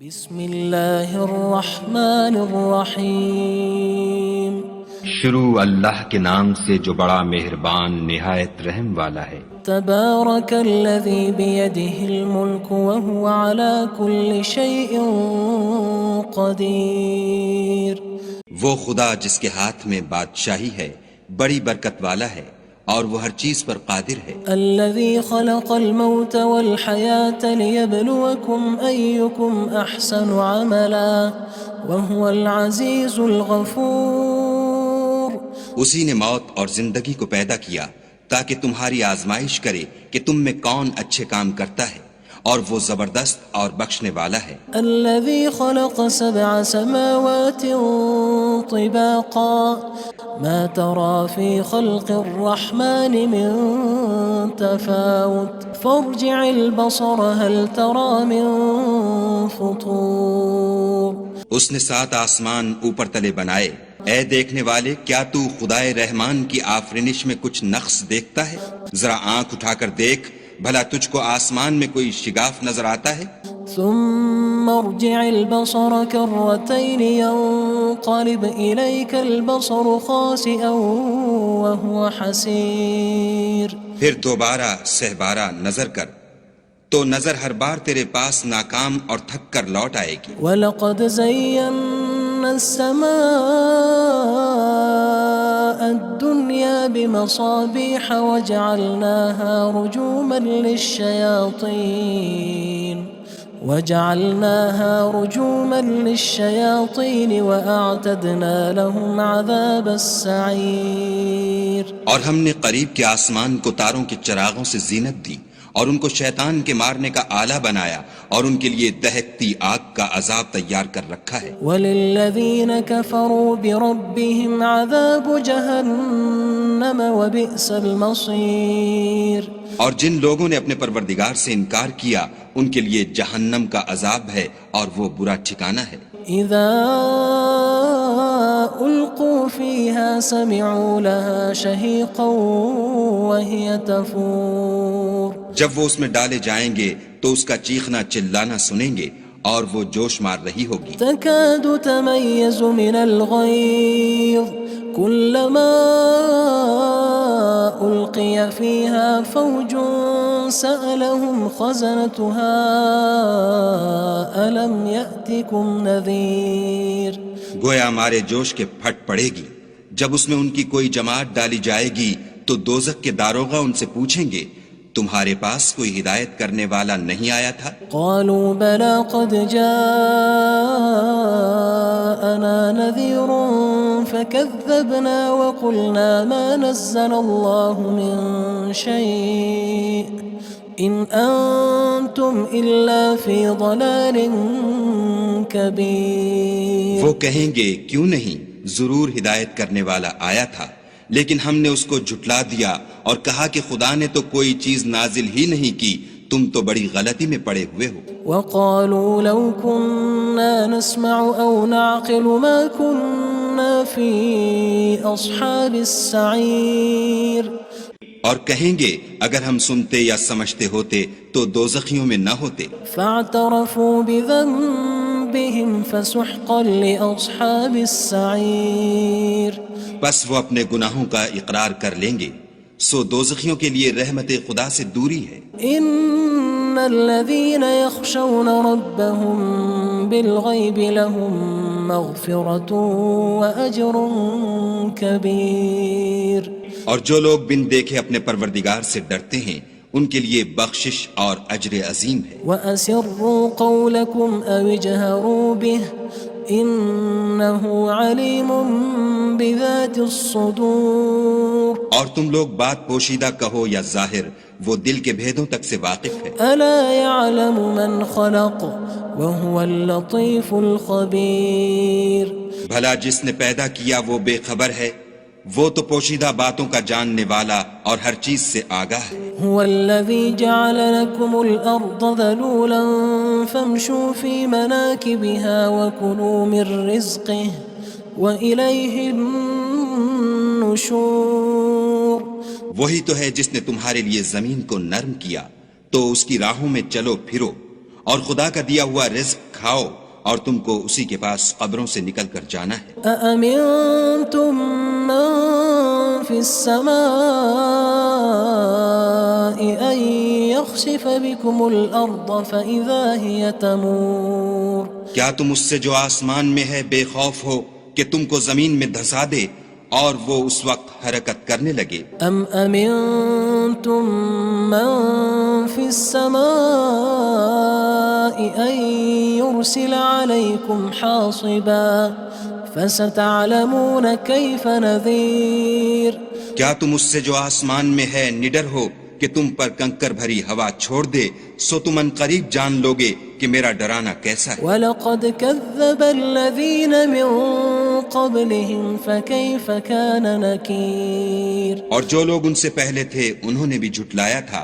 بسم اللہ الرحمن الرحیم شروع اللہ کے نام سے جو بڑا مہربان نہایت رحم والا ہے۔ تبارک الذی بیدہ الملک وہو علی کل شیء قدیر۔ وہ خدا جس کے ہاتھ میں بادشاہی ہے بڑی برکت والا ہے اور وہ ہر چیز پر قادر ہے۔ الذی خلق الموت والحیاة لیبلوکم ایکم احسن عملا وہو العزیز الغفور۔ اسی نے موت اور زندگی کو پیدا کیا تاکہ تمہاری آزمائش کرے کہ تم میں کون اچھے کام کرتا ہے، اور وہ زبردست اور بخشنے والا ہے۔ الذي خلق 7 سماوات طباقا ما ترى في خلق الرحمن من تفاوت فارجع البصر هل ترى من فطور۔ اس نے 7 آسمان اوپر تلے بنائے، اے دیکھنے والے کیا تو خدائے رحمان کی آفرینش میں کچھ نقص دیکھتا ہے؟ ذرا آنکھ اٹھا کر دیکھ، بھلا تجھ کو آسمان میں کوئی شگاف نظر آتا ہے؟ ثم ارجع البصر كرتين ينقلب إليك البصر خاسئا وهو حسير۔ پھر دوبارہ سہبارہ نظر کر تو نظر ہر بار تیرے پاس ناکام اور تھک کر لوٹ آئے گی۔ وَلَقَدْ زَيَّنَّا السَّمَاءَ الدُّنْيَا بِمَصَابِيحَ وَجَعَلْنَاهَا رُجُومًا لِلشَّيَاطِينِ وَأَعْتَدْنَا لَهُمْ عَذَابَ السَّعِيرِ۔ اور ہم نے قریب کے آسمان کو تاروں کے چراغوں سے زینت دی اور ان کو شیطان کے مارنے کا آلہ بنایا، اور ان کے لیے دہکتی آگ کا عذاب تیار کر رکھا ہے۔ وَلِلَّذِينَ كَفَرُوا بِرَبِّهِمْ عَذَابُ جَهَنَّمَ وَبِئْسَ الْمَصِيرُ۔ اور جن لوگوں نے اپنے پروردگار سے انکار کیا ان کے لیے جہنم کا عذاب ہے اور وہ برا ٹھکانہ ہے۔ اذا القوا فيها سمعوا لها شهيقا وهي تفور۔ جب وہ اس میں ڈالے جائیں گے تو اس کا چیخنا چلانا سنیں گے اور وہ جوش مار رہی ہوگی۔ تكاد تميز من الغيظ كلما ألقي فيها فوج سألهم خزنتها ألم يأتكم نذير۔ گویا مارے جوش کے پھٹ پڑے گی۔ جب اس میں ان کی کوئی جماعت ڈالی جائے گی تو دوزخ کے داروغہ ان سے پوچھیں گے تمہارے پاس کوئی ہدایت کرنے والا نہیں آیا تھا؟ قالوا بلى قد جاءنا نذير فكذبنا وقلنا ما نزل الله من شيء إن أنتم إلا في ضلال كبير۔ وہ کہیں گے کیوں نہیں، ضرور ہدایت کرنے والا آیا تھا، لیکن ہم نے اس کو جھٹلا دیا اور کہا کہ خدا نے تو کوئی چیز نازل ہی نہیں کی، تم تو بڑی غلطی میں پڑے ہوئے ہو۔ وقالوا لو كنا نسمع أو نعقل ما كنا في أصحاب السعير۔ اور کہیں گے اگر ہم سنتے یا سمجھتے ہوتے تو دوزخیوں میں نہ ہوتے۔ فاعترفوا بذنبهم فسحقا لأصحاب السعير۔ بس وہ اپنے گناہوں کا اقرار کر لیں گے، سو دوزخیوں کے لیے رحمت خدا سے دوری ہے۔ ان الذين يخشون ربهم بالغيب لهم مغفرة وأجر كبير۔ اور جو لوگ بن دیکھے اپنے پروردگار سے ڈرتے ہیں ان کے لیے بخشش اور اجر عظیم ہے۔ وَأَسِرُّوا قَوْلَكُمْ أَوِ اجْهَرُوا بِهِ إِنَّهُ عَلِيمٌ بِذَاتِ الصُّدُورِ۔ اور تم لوگ بات پوشیدہ کہو یا ظاہر، وہ دل کے بھیدوں تک سے واقف ہے۔ أَلَا يَعْلَمُ مَنْ خَلَقَ وَهُوَ اللَّطِيفُ الْخَبِيرُ۔ بھلا جس نے پیدا کیا وہ بے خبر ہے، وہ تو پوشیدہ باتوں کا جاننے والا اور ہر چیز سے آگاہ ہے۔ هو الذي جعل لكم الأرض ذلولا فامشوا في مناكبها وكلوا من رزقه وإليه النشور۔ وہی تو ہے جس نے تمہارے لیے زمین کو نرم کیا تو اس کی راہوں میں چلو پھرو اور خدا کا دیا ہوا رزق کھاؤ اور تم کو اسی کے پاس قبروں سے نکل کر جانا ہے۔ أأمنتم من في السماء أن يخسف بكم الأرض فإذا هي تمور کیا تم اس سے جو آسمان میں ہے بے خوف ہو کہ تم کو زمین میں دھسا دے اور وہ اس وقت حرکت کرنے لگے؟ أم أمنتم من في السماء أن يرسل عليكم حاصبا فستعلمون كيف نذير کیا تم اس سے جو آسمان میں ہے نڈر ہو کہ تم پر کنکر بھری ہوا چھوڑ دے، سو تم ان قریب جان لوگے کہ میرا ڈرانا کیسا ہے۔ وَلَقَدْ كَذَّبَ الَّذِينَ مِن قَبْلِهِمْ فَكَيْفَ كَانَ نَكِيرٌ اور جو لوگ ان سے پہلے تھے انہوں نے بھی جھٹلایا تھا،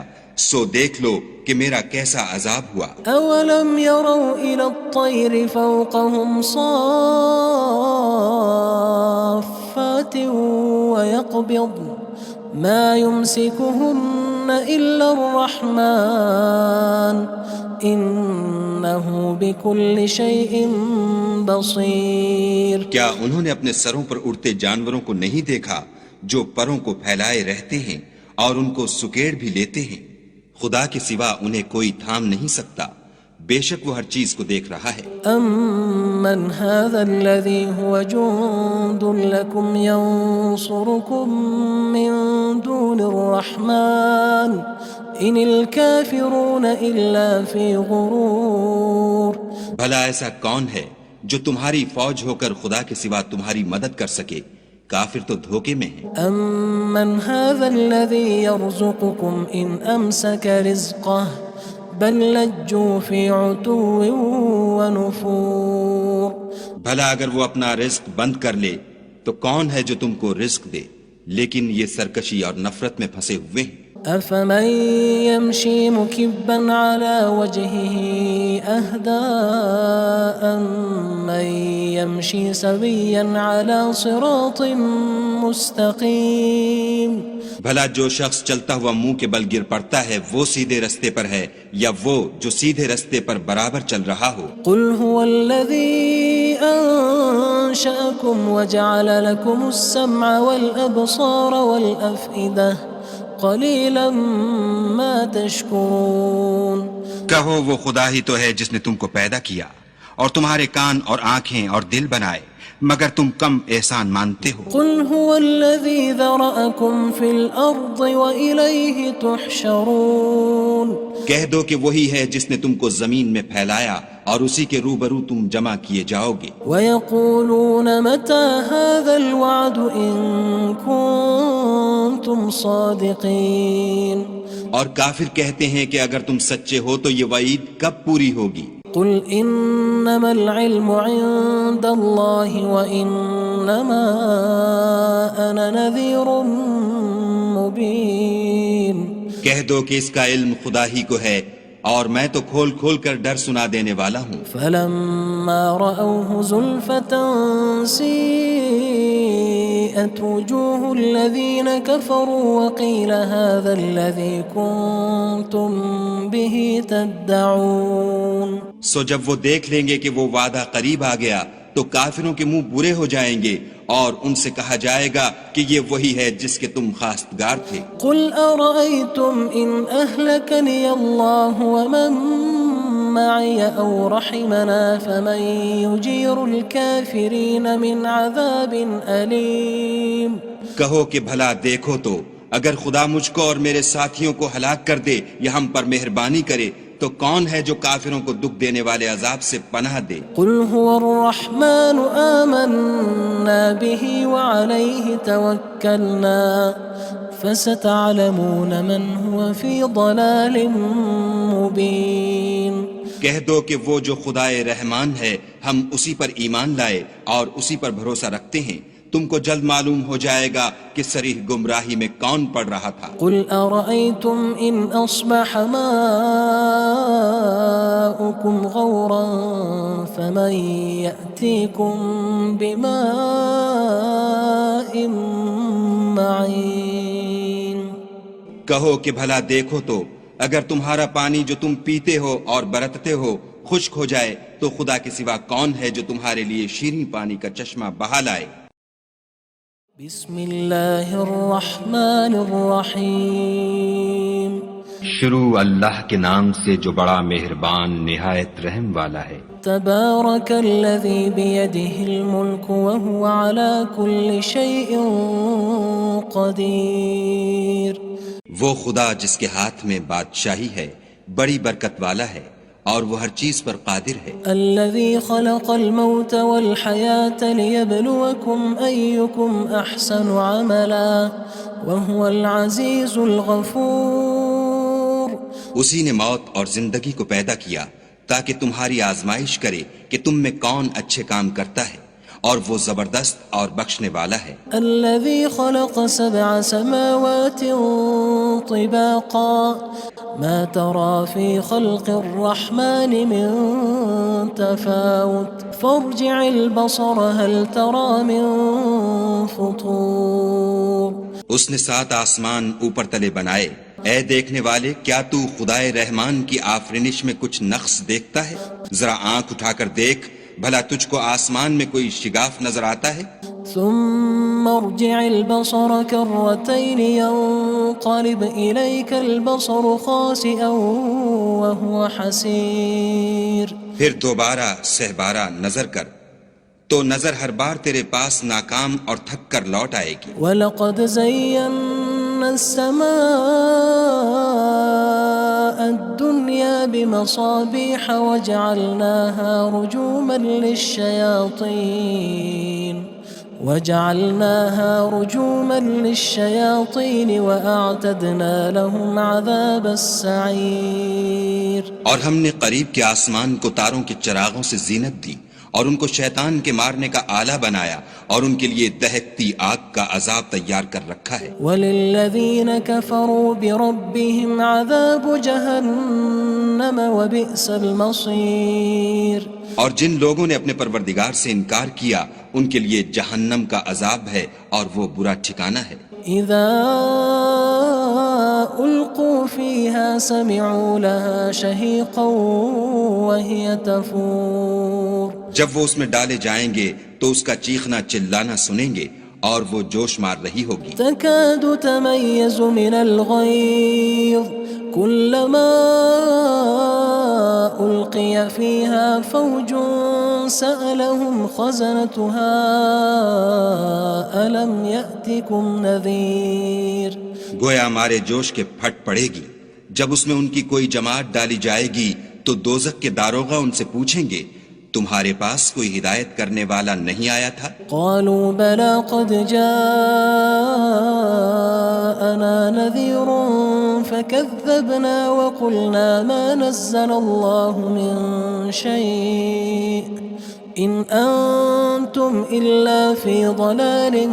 سو دیکھ لو کہ میرا کیسا عذاب ہوا۔ أَوَلَمْ يَرَوْا إِلَى الطَّيْرِ فَوْقَهُمْ صَافَّاتٍ وَيَقْبِضْنَ مَا يُمْسِكُهُنَّ إِلَّا الرَّحْمَنُ إِنَّهُ بِكُلِّ شَيْءٍ بَصِيرٌ کیا انہوں نے اپنے سروں پر اڑتے جانوروں کو نہیں دیکھا جو پروں کو پھیلائے رہتے ہیں اور ان کو سکیڑ بھی لیتے ہیں؟ خدا کے سوا انہیں کوئی تھام نہیں سکتا، بے شک وہ ہر چیز کو دیکھ رہا ہے۔ أَمَّنْ هَذَا الَّذِي هُوَ جُندٌ لَكُمْ يَنصُرُكُم مِّن دُونِ الرَّحْمَنِ إِنِ الْكَافِرُونَ إِلَّا فِي غُرُورٍ بھلا ایسا کون ہے جو تمہاری فوج ہو کر خدا کے سوا تمہاری مدد کر سکے؟ کافر تو دھوکے میں ہیں۔ أَمَّنْ هَذَا الَّذِي يَرْزُقُكُمْ إِنْ أَمْسَكَ رِزْقَهُ بَلْ لَجُّوا فِي عُتُوٍّ وَنُفُورٍ بھلا اگر وہ اپنا رزق بند کر لے تو کون ہے جو تم کو رزق دے؟ لیکن یہ سرکشی اور نفرت میں پھنسے ہوئے ہیں۔ أَفَمَن يَمْشِي مُكِبًّا عَلَى وَجْهِهِ أَهْدَىٰ أَمَّن يَمْشِي سَوِيًّا عَلَى صِرَاطٍ مُّسْتَقِيمٍ بھلا جو شخص چلتا ہوا منہ کے بل گر پڑتا ہے وہ سیدھے رستے پر ہے یا وہ جو سیدھے رستے پر برابر چل رہا ہو؟ قُلْ هُوَ الَّذِي أَنشَأَكُمْ وَجَعَلَ لَكُمُ السَّمْعَ وَالْأَبْصَارَ وَالْأَفْئِدَةَ قَلِيلًا مَا تَشْكُرُونَ کہو وہ خدا ہی تو ہے جس نے تم کو پیدا کیا اور تمہارے کان اور آنکھیں اور دل بنائے، مگر تم کم احسان مانتے ہو۔ قُلْ هُوَ الَّذِي ذَرَأَكُمْ فِي الْأَرْضِ وَإِلَيْهِ تُحْشَرُونَ کہہ دو کہ وہی ہے جس نے تم کو زمین میں پھیلایا اور اسی کے روبرو تم جمع کیے جاؤ گے۔ وَيَقُولُونَ مَتَى هَذَا الْوَعْدُ إِن كُنتُمْ صَادِقِينَ اور کافر کہتے ہیں کہ اگر تم سچے ہو تو یہ وعید کب پوری ہوگی؟ قُلْ إِنَّمَا الْعِلْمُ عِندَ اللَّهِ وَإِنَّمَا أَنَا نَذِيرٌ مُّبِينٌ کہہ دو کہ اس کا علم خدا ہی کو ہے اور میں تو کھول کھول کر ڈر سنا دینے والا ہوں۔ فَلَمَّا رَأَوْهُ زُلْفَةً سِيئَتْ وُجُوهُ الَّذِينَ كَفَرُوا وَقِيلَ هَذَا الَّذِي كُنتُم بِهِ تَدَّعُونَ سو جب وہ دیکھ لیں گے کہ وہ وعدہ قریب آ گیا تو کافروں کے منہ برے ہو جائیں گے اور ان سے کہا جائے گا کہ یہ وہی ہے جس کے تم خواستگار تھے۔ قُلْ أَرَأَيْتُمْ إِنْ أَهْلَكَنِيَ اللَّهُ وَمَن مَّعِيَ أَوْ رَحِمَنَا فَمَن يُجِيرُ الْكَافِرِينَ مِنْ عَذَابٍ أَلِيمٍ کہو کہ بھلا دیکھو تو اگر خدا مجھ کو اور میرے ساتھیوں کو ہلاک کر دے یا ہم پر مہربانی کرے تو کون ہے جو کافروں کو دکھ دینے والے عذاب سے پناہ دے؟ قُلْ هُوَ الرَّحْمَنُ آمَنَّا بِهِ وَعَلَيْهِ تَوَكَّلْنَا فَسَتَعْلَمُونَ مَنْ هُوَ فِي ضَلَالٍ مُّبِينٍ کہہ دو کہ وہ جو خدائے رحمان ہے ہم اسی پر ایمان لائے اور اسی پر بھروسہ رکھتے ہیں، تم کو جلد معلوم ہو جائے گا کہ صریح گمراہی میں کون پڑ رہا تھا۔ قُلْ أَرَأَيْتُمْ إِنْ أَصْبَحَ مَاؤُكُمْ غَوْرًا فَمَن يَأْتِيكُم بِمَاءٍ مَّعِينٍ کہو کہ بھلا دیکھو تو اگر تمہارا پانی جو تم پیتے ہو اور برتتے ہو خشک ہو جائے تو خدا کے سوا کون ہے جو تمہارے لیے شیریں پانی کا چشمہ بہا لائے؟ بسم اللہ الرحمن الرحیم شروع اللہ کے نام سے جو بڑا مہربان نہایت رحم والا ہے۔ تبارک الذی بیدہ الملک وہو علی کل شیء قدیر۔ وہ خدا جس کے ہاتھ میں بادشاہی ہے بڑی برکت والا ہے اور وہ ہر چیز پر قادر ہے۔ الذي خلق الموت والحياة ليبلوكم أيكم أحسن عملا وهو العزيز الغفور۔ اسی نے موت اور زندگی کو پیدا کیا تاکہ تمہاری آزمائش کرے کہ تم میں کون اچھے کام کرتا ہے، اور وہ زبردست اور بخشنے والا ہے۔ الذي خلق 7 سماوات طباقا ما ترى في خلق الرحمن من تفاوت فارجع البصر هل ترى من فطور۔ اس نے 7 آسمان اوپر تلے بنائے، اے دیکھنے والے کیا تو خدائے رحمان کی آفرینش میں کچھ نقص دیکھتا ہے؟ ذرا آنکھ اٹھا کر دیکھ، بھلا تجھ کو آسمان میں کوئی شگاف نظر آتا ہے؟ ثم ارجع البصر كرتين ينقلب إليك البصر خاسئا وهو حسير۔ پھر دوبارہ سہبارہ نظر کر تو نظر ہر بار تیرے پاس ناکام اور تھک کر لوٹ آئے گی۔ وَلَقَدْ زَيَّنَّا السَّمَاءَ الدُّنْيَا بِمَصَابِيحَ وَجَعَلْنَاهَا رُجُومًا لِلشَّيَاطِينِ وَأَعْتَدْنَا لَهُمْ عَذَابَ السَّعِيرِ۔ اور ہم نے قریب کے آسمان کو تاروں کے چراغوں سے زینت دی اور ان کو شیطان کے مارنے کا آلہ بنایا اور ان کے لیے دہکتی آگ کا عذاب تیار کر رکھا ہے۔ وَلِلَّذِينَ كَفَرُوا بِرَبِّهِمْ عَذَابُ جَهَنَّمَ وَبِئْسَ الْمَصِيرُ۔ اور جن لوگوں نے اپنے پروردگار سے انکار کیا ان کے لیے جہنم کا عذاب ہے اور وہ برا ٹھکانہ ہے۔ اذا القوا فيها سمعوا لها شهيقا وهي تفور۔ جب وہ اس میں ڈالے جائیں گے تو اس کا چیخنا چلانا سنیں گے اور وہ جوش مار رہی ہوگی۔ تكاد تميز من الغيظ كلما ألقي فيها فوج سألهم خزنتها ألم يأتكم نذير۔ گویا ہمارے جوش کے پھٹ پڑے گی جب اس میں ان کی کوئی جماعت ڈالی جائے گی تو دوزخ کے داروغہ ان سے پوچھیں گے تمہارے پاس کوئی ہدایت کرنے والا نہیں آیا تھا؟ قالوا بلى قد جاءنا نذير فكذبنا وقلنا ما نزل الله من شيء إن أنتم إلا في ضلال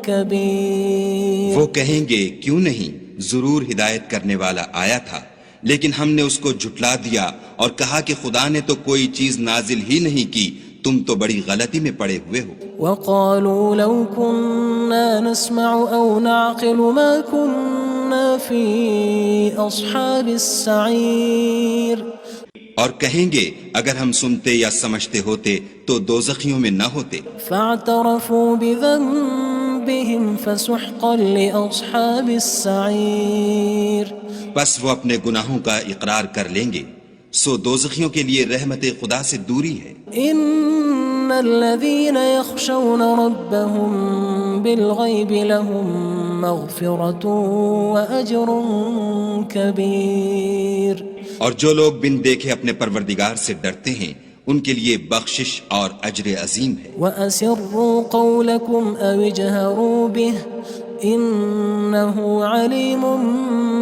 كبير۔ وہ کہیں گے کیوں نہیں، ضرور ہدایت کرنے والا آیا تھا، لیکن ہم نے اس کو جھٹلا دیا اور کہا کہ خدا نے تو کوئی چیز نازل ہی نہیں کی، تم تو بڑی غلطی میں پڑے ہوئے ہو۔ وقالوا لو كنا نسمع أو نعقل ما كنا في أصحاب السعير۔ اور کہیں گے اگر ہم سنتے یا سمجھتے ہوتے تو دوزخیوں میں نہ ہوتے۔ فاعترفوا بذنبهم فسحقا لأصحاب السعير۔ بس وہ اپنے گناہوں کا اقرار کر لیں گے، سو دوزخیوں کے لیے رحمت خدا سے دوری ہے۔ ان الذين يخشون ربهم بالغيب لهم مغفرة وأجر كبير۔ اور جو لوگ بن دیکھے اپنے پروردگار سے ڈرتے ہیں ان کے لیے بخشش اور اجر عظیم ہے۔ وَأَسِرُّوا قَوْلَكُمْ أَوِ اجْهَرُوا بِهِ إِنَّهُ عَلِيمٌ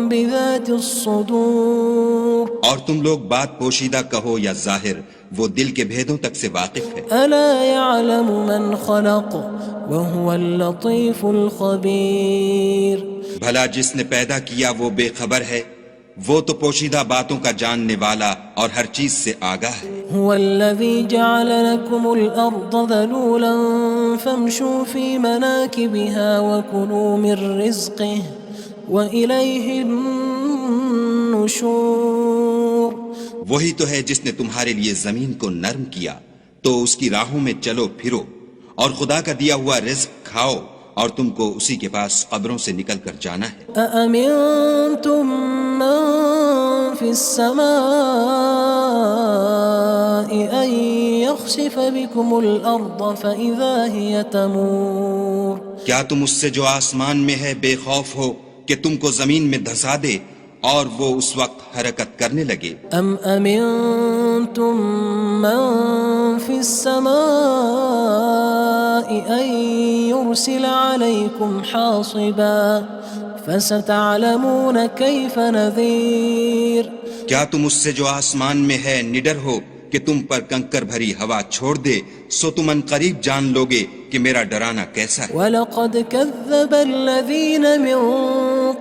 بِذَاتِ الصُّدُورِ۔ اور تم لوگ بات پوشیدہ کہو یا ظاہر، وہ دل کے بھیدوں تک سے واقف ہے۔ أَلَا يَعْلَمُ مَنْ خَلَقَ وَهُوَ اللَّطِيفُ الْخَبِيرُ۔ بھلا جس نے پیدا کیا وہ بے خبر ہے، وہ تو پوشیدہ باتوں کا جاننے والا اور ہر چیز سے آگاہ ہے۔ هو الذي جعل لكم الأرض ذلولا فامشوا في مناكبها وكلوا من رزقه وإليه النشور وہی تو ہے جس نے تمہارے لیے زمین کو نرم کیا تو اس کی راہوں میں چلو پھرو، اور خدا کا دیا ہوا رزق کھاؤ، اور تم کو اسی کے پاس قبروں سے نکل کر جانا ہے۔ أأمنتم من في السماء أن يخسف بكم الأرض فإذا هي تمور کیا تم اس سے جو آسمان میں ہے بے خوف ہو کہ تم کو زمین میں دھسا دے اور وہ اس وقت حرکت کرنے لگے؟ أم أمنتم من في السماء أن يرسل عليكم حاصبا فستعلمون كيف نذير کیا تم اس سے جو آسمان میں ہے نڈر ہو کہ تم پر کنکر بھری ہوا چھوڑ دے، سو تم ان قریب جان لوگے کہ میرا ڈرانا کیسا ہے۔ وَلَقَدْ كَذَّبَ الَّذِينَ مِن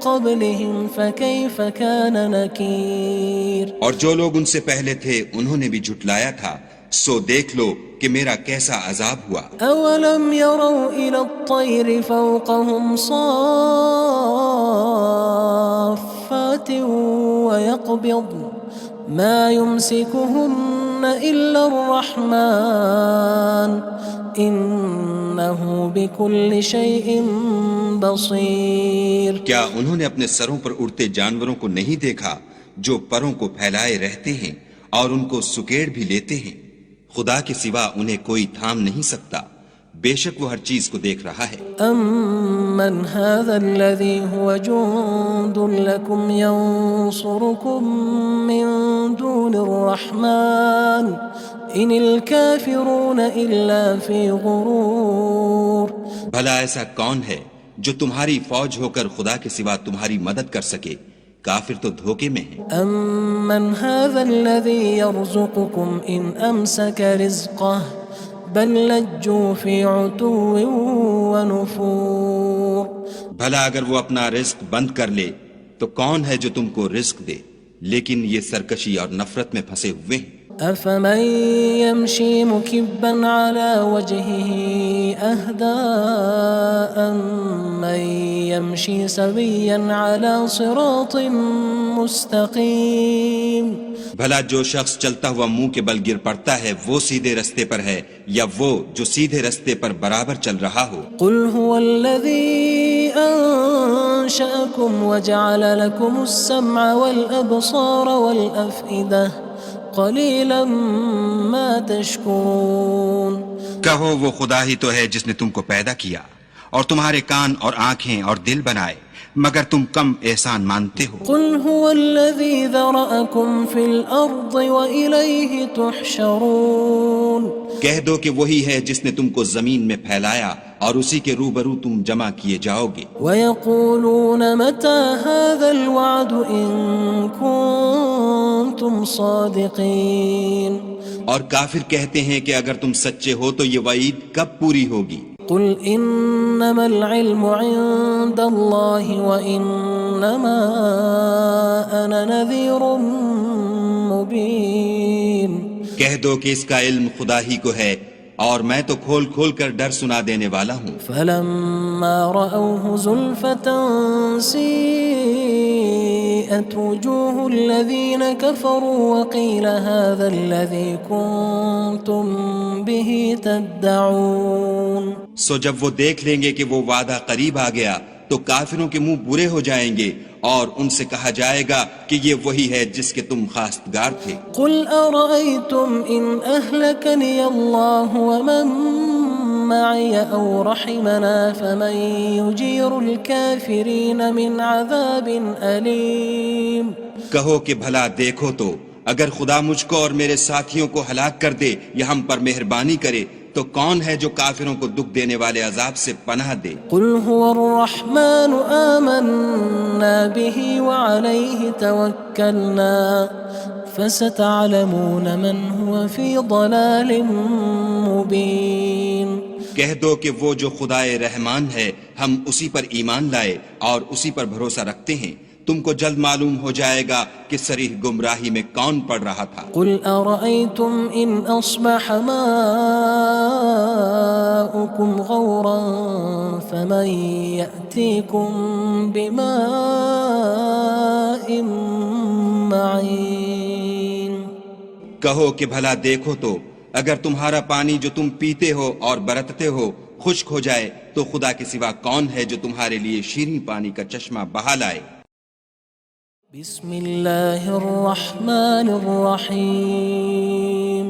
قَبْلِهِمْ فَكَيْفَ كَانَ نَكِيرٌ اور جو لوگ ان سے پہلے تھے انہوں نے بھی جھٹلایا تھا، سو دیکھ لو کہ میرا کیسا عذاب ہوا۔ أَوَلَمْ يَرَوْا إِلَى الطَّيْرِ فَوْقَهُمْ صَافَّاتٍ وَيَقْبِضْنَ مَا يُمْسِكُهُنَّ إِلَّا الرَّحْمَنُ إِنَّهُ بِكُلِّ شَيْءٍ بَصِيرٌ کیا انہوں نے اپنے سروں پر اڑتے جانوروں کو نہیں دیکھا جو پروں کو پھیلائے رہتے ہیں اور ان کو سکیڑ بھی لیتے ہیں؟ خدا کے سوا انہیں کوئی تھام نہیں سکتا، بے شک وہ ہر چیز کو دیکھ رہا ہے۔ أَمَّنْ هَذَا الَّذِي هُوَ جُندٌ لَكُمْ يَنصُرُكُم مِّن دُونِ الرَّحْمَنِ إِنِ الْكَافِرُونَ إِلَّا فِي غُرُورٍ بھلا ایسا کون ہے جو تمہاری فوج ہو کر خدا کے سوا تمہاری مدد کر سکے؟ کافر تو دھوکے میں ہیں۔ أَمَّنْ هَذَا الَّذِي يَرْزُقُكُمْ إِنْ أَمْسَكَ رِزْقَهُ بَلْ لَجُّوا فِي عُتُوٍّ وَنُفُورٍ بھلا اگر وہ اپنا رزق بند کر لے تو کون ہے جو تم کو رزق دے؟ لیکن یہ سرکشی اور نفرت میں پھنسے ہوئے ہیں۔ أَفَمَن يَمْشِي مُكِبًّا عَلَى وَجْهِهِ أَهْدَىٰ أَمَّن يَمْشِي سَوِيًّا عَلَى صِرَاطٍ مُّسْتَقِيمٍ بھلا جو شخص چلتا ہوا منہ کے بل گر پڑتا ہے وہ سیدھے رستے پر ہے یا وہ جو سیدھے رستے پر برابر چل رہا ہو؟ قُلْ هُوَ الَّذِي أَنشَأَكُمْ وَجَعَلَ لَكُمُ السَّمْعَ وَالْأَبْصَارَ وَالْأَفْئِدَةَ قَلِيلًا مَا تَشْكُرُونَ کہو وہ خدا ہی تو ہے جس نے تم کو پیدا کیا اور تمہارے کان اور آنکھیں اور دل بنائے، مگر تم کم احسان مانتے ہو۔ قُلْ هُوَ الَّذِي ذَرَأَكُمْ فِي الْأَرْضِ وَإِلَيْهِ تُحْشَرُونَ کہہ دو کہ وہی ہے جس نے تم کو زمین میں پھیلایا اور اسی کے روبرو تم جمع کیے جاؤ گے۔ وَيَقُولُونَ مَتَى هَذَا الْوَعْدُ إِن كُنتُمْ صَادِقِينَ اور کافر کہتے ہیں کہ اگر تم سچے ہو تو یہ وعید کب پوری ہوگی؟ قُلْ إِنَّمَا الْعِلْمُ عِندَ اللَّهِ وَإِنَّمَا أَنَا نَذِيرٌ مُّبِينٌ کہہ دو کہ اس کا علم خدا ہی کو ہے اور میں تو کھول کھول کر ڈر سنا دینے والا ہوں۔ فَلَمَّا رَأَوْهُ زُلْفَةً سِيئَتْ وُجُوهُ الَّذِينَ كَفَرُوا وَقِيلَ هَذَا الَّذِي كُنتُم بِهِ تَدَّعُونَ سو جب وہ دیکھ لیں گے کہ وہ وعدہ قریب آ گیا تو کافروں کے منہ برے ہو جائیں گے اور ان سے کہا جائے گا کہ یہ وہی ہے جس کے تم خواستگار تھے۔ قُلْ أَرَأَيْتُمْ إِنْ أَهْلَكَنِيَ اللَّهُ وَمَن مَّعِيَ أَوْ رَحِمَنَا فَمَن يُجِيرُ الْكَافِرِينَ مِنْ عَذَابٍ أَلِيمٍ کہو کہ بھلا دیکھو تو اگر خدا مجھ کو اور میرے ساتھیوں کو ہلاک کر دے یا ہم پر مہربانی کرے تو کون ہے جو کافروں کو دکھ دینے والے عذاب سے پناہ دے؟ قُلْ هُوَ الرَّحْمَنُ آمَنَّا بِهِ وَعَلَيْهِ تَوَكَّلْنَا فَسَتَعْلَمُونَ مَنْ هُوَ فِي ضَلَالٍ مُّبِينٍ کہہ دو کہ وہ جو خدائے رحمان ہے ہم اسی پر ایمان لائے اور اسی پر بھروسہ رکھتے ہیں، تم کو جلد معلوم ہو جائے گا کہ صریح گمراہی میں کون پڑ رہا تھا۔ قُلْ أَرَأَيْتُمْ إِنْ أَصْبَحَ مَاؤُكُمْ غَوْرًا فَمَن يَأْتِيكُم بِمَاءٍ معين کہو کہ بھلا دیکھو تو اگر تمہارا پانی جو تم پیتے ہو اور برتتے ہو خشک ہو جائے تو خدا کے سوا کون ہے جو تمہارے لیے شیریں پانی کا چشمہ بہا لائے؟ بسم اللہ الرحمن الرحیم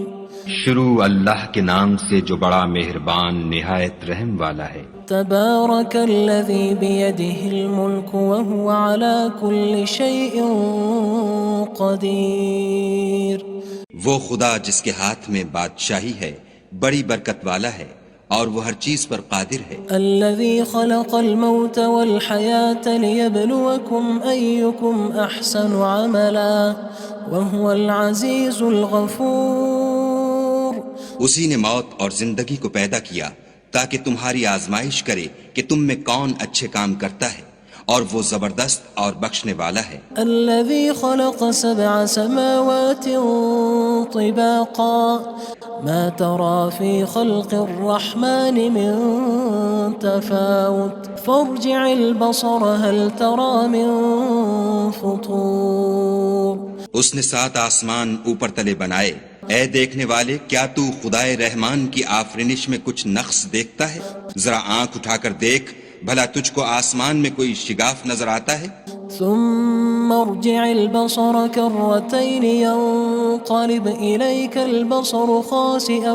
شروع اللہ کے نام سے جو بڑا مہربان نہایت رحم والا ہے۔ تبارک الذی بیدہ الملک وہو علی کل شیء قدیر وہ خدا جس کے ہاتھ میں بادشاہی ہے بڑی برکت والا ہے اور وہ ہر چیز پر قادر ہے۔ الذي خلق الموت والحياة ليبلوكم أيكم أحسن عملا وهو العزيز الغفور اسی نے موت اور زندگی کو پیدا کیا تاکہ تمہاری آزمائش کرے کہ تم میں کون اچھے کام کرتا ہے اور وہ زبردست اور بخشنے والا ہے۔ الذي خلق 7 سماوات طباقا ما ترى في خلق الرحمن من تفاوت فارجع البصر هل ترى من فطور اس نے 7 آسمان اوپر تلے بنائے، اے دیکھنے والے کیا تو خدائے رحمان کی آفرینش میں کچھ نقص دیکھتا ہے؟ ذرا آنکھ اٹھا کر دیکھ بھلا تجھ کو آسمان میں کوئی شگاف نظر آتا ہے؟ ثم ارجع البصر كرتين ينقلب إليك البصر خاسئا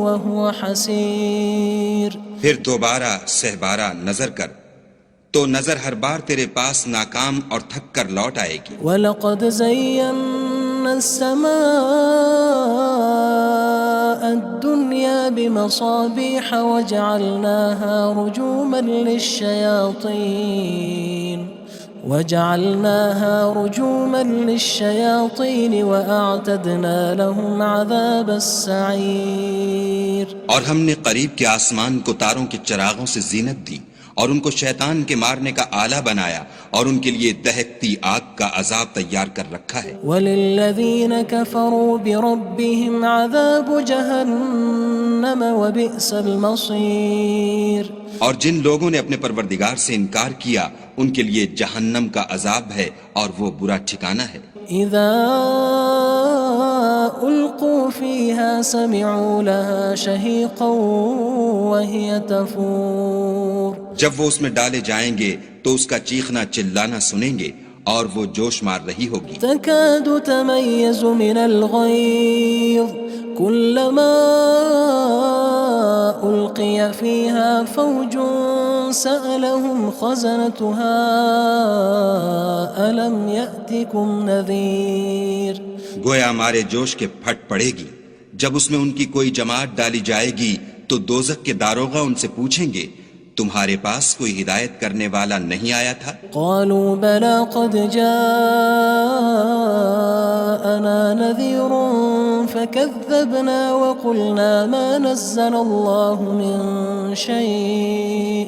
وهو حسير پھر دوبارہ سہبارہ نظر کر تو نظر ہر بار تیرے پاس ناکام اور تھک کر لوٹ آئے گی۔ وَلَقَدْ زَيَّنَّا السَّمَاءَ الدُّنْيَا بِمَصَابِيحَ وَجَعَلْنَاهَا رُجُومًا لِلشَّيَاطِينِ وَأَعْتَدْنَا لَهُمْ عَذَابَ السَّعِيرِ اور ہم نے قریب کے آسمان کو تاروں کے چراغوں سے زینت دی اور ان کو شیطان کے مارنے کا آلہ بنایا اور ان کے لیے دہکتی آگ کا عذاب تیار کر رکھا ہے۔ وَلِلَّذِينَ كَفَرُوا بِرَبِّهِمْ عَذَابُ جَهَنَّمَ وَبِئْسَ الْمَصِيرُ اور جن لوگوں نے اپنے پروردگار سے انکار کیا ان کے لیے جہنم کا عذاب ہے اور وہ برا ٹھکانہ ہے۔ اذا القوا فيها سمعوا لها شهيقا وهي تفور جب وہ اس میں ڈالے جائیں گے تو اس کا چیخنا چلانا سنیں گے اور وہ جوش مار رہی ہوگی۔ تكاد تميز من الغيظ كلما ألقي فيها فوج سألهم خزنتها ألم يأتكم نذير گویا ہمارے جوش کے پھٹ پڑے گی جب اس میں ان کی کوئی جماعت ڈالی جائے گی تو دوزخ کے داروغہ ان سے پوچھیں گے تمہارے پاس کوئی ہدایت کرنے والا نہیں آیا تھا؟ قالوا بلى قد جاءنا نذير فكذبنا وقلنا ما نزل الله من شيء